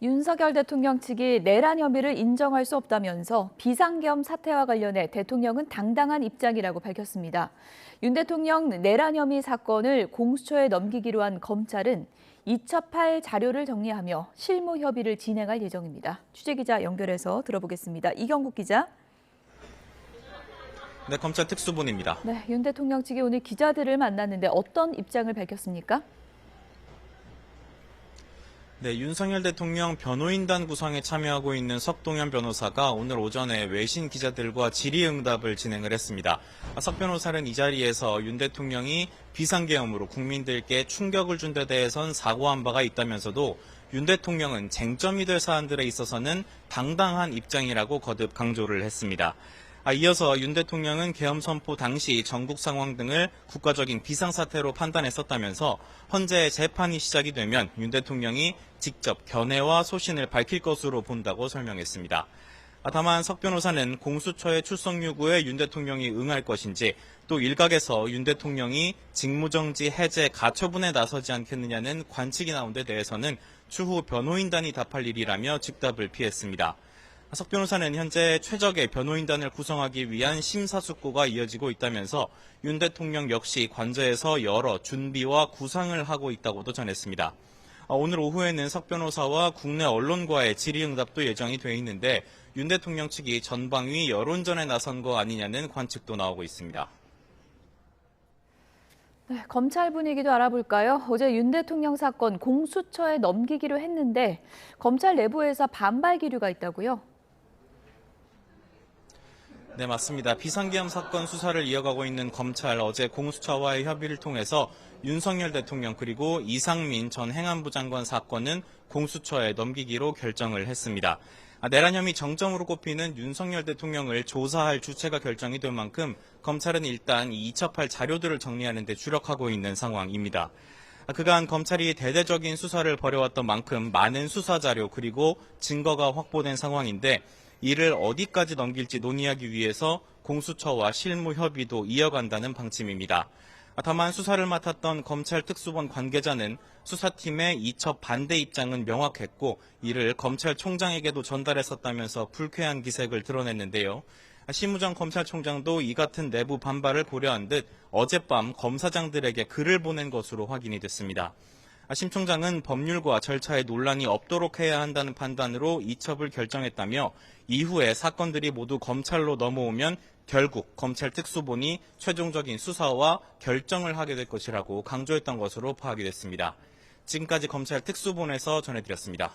윤석열 대통령 측이 내란 혐의를 인정할 수 없다면서 비상계엄 사태와 관련해 대통령은 당당한 입장이라고 밝혔습니다. 윤 대통령 내란 혐의 사건을 공수처에 넘기기로 한 검찰은 이첩할 자료를 정리하며 실무 협의를 진행할 예정입니다. 취재기자 연결해서 들어보겠습니다. 이경국 기자. 네, 검찰 특수본입니다. 네, 윤 대통령 측이 오늘 기자들을 만났는데 어떤 입장을 밝혔습니까? 네, 윤석열 대통령 변호인단 구성에 참여하고 있는 석동현 변호사가 오늘 오전에 외신 기자들과 질의응답을 진행을 했습니다. 석 변호사는 이 자리에서 윤 대통령이 비상계엄으로 국민들께 충격을 준 데 대해선 사과한 바가 있다면서도 윤 대통령은 쟁점이 될 사안들에 있어서는 당당한 입장이라고 거듭 강조를 했습니다. 이어서 윤 대통령은 계엄 선포 당시 전국 상황 등을 국가적인 비상사태로 판단했었다면서 헌재 재판이 시작이 되면 윤 대통령이 직접 견해와 소신을 밝힐 것으로 본다고 설명했습니다. 다만 석 변호사는 공수처의 출석 요구에 윤 대통령이 응할 것인지 또 일각에서 윤 대통령이 직무정지 해제 가처분에 나서지 않겠느냐는 관측이 나온 데 대해서는 추후 변호인단이 답할 일이라며 즉답을 피했습니다. 석 변호사는 현재 최적의 변호인단을 구성하기 위한 심사숙고가 이어지고 있다면서 윤 대통령 역시 관저에서 여러 준비와 구상을 하고 있다고도 전했습니다. 오늘 오후에는 석 변호사와 국내 언론과의 질의응답도 예정이 돼 있는데 윤 대통령 측이 전방위 여론전에 나선 거 아니냐는 관측도 나오고 있습니다. 네, 검찰 분위기도 알아볼까요? 어제 윤 대통령 사건 공수처에 넘기기로 했는데 검찰 내부에서 반발 기류가 있다고요? 네, 맞습니다. 비상계엄 사건 수사를 이어가고 있는 검찰 어제 공수처와의 협의를 통해서 윤석열 대통령 그리고 이상민 전 행안부 장관 사건은 공수처에 넘기기로 결정을 했습니다. 내란 혐의 정점으로 꼽히는 윤석열 대통령을 조사할 주체가 결정이 된 만큼 검찰은 일단 이첩할 자료들을 정리하는 데 주력하고 있는 상황입니다. 그간 검찰이 대대적인 수사를 벌여왔던 만큼 많은 수사 자료 그리고 증거가 확보된 상황인데 이를 어디까지 넘길지 논의하기 위해서 공수처와 실무 협의도 이어간다는 방침입니다. 다만 수사를 맡았던 검찰 특수본 관계자는 수사팀의 이첩 반대 입장은 명확했고 이를 검찰총장에게도 전달했었다면서 불쾌한 기색을 드러냈는데요. 심우정 검찰총장도 이 같은 내부 반발을 고려한 듯 어젯밤 검사장들에게 글을 보낸 것으로 확인이 됐습니다. 심 총장은 법률과 절차에 논란이 없도록 해야 한다는 판단으로 이첩을 결정했다며 이후에 사건들이 모두 검찰로 넘어오면 결국 검찰 특수본이 최종적인 수사와 결정을 하게 될 것이라고 강조했던 것으로 파악이 됐습니다. 지금까지 검찰 특수본에서 전해드렸습니다.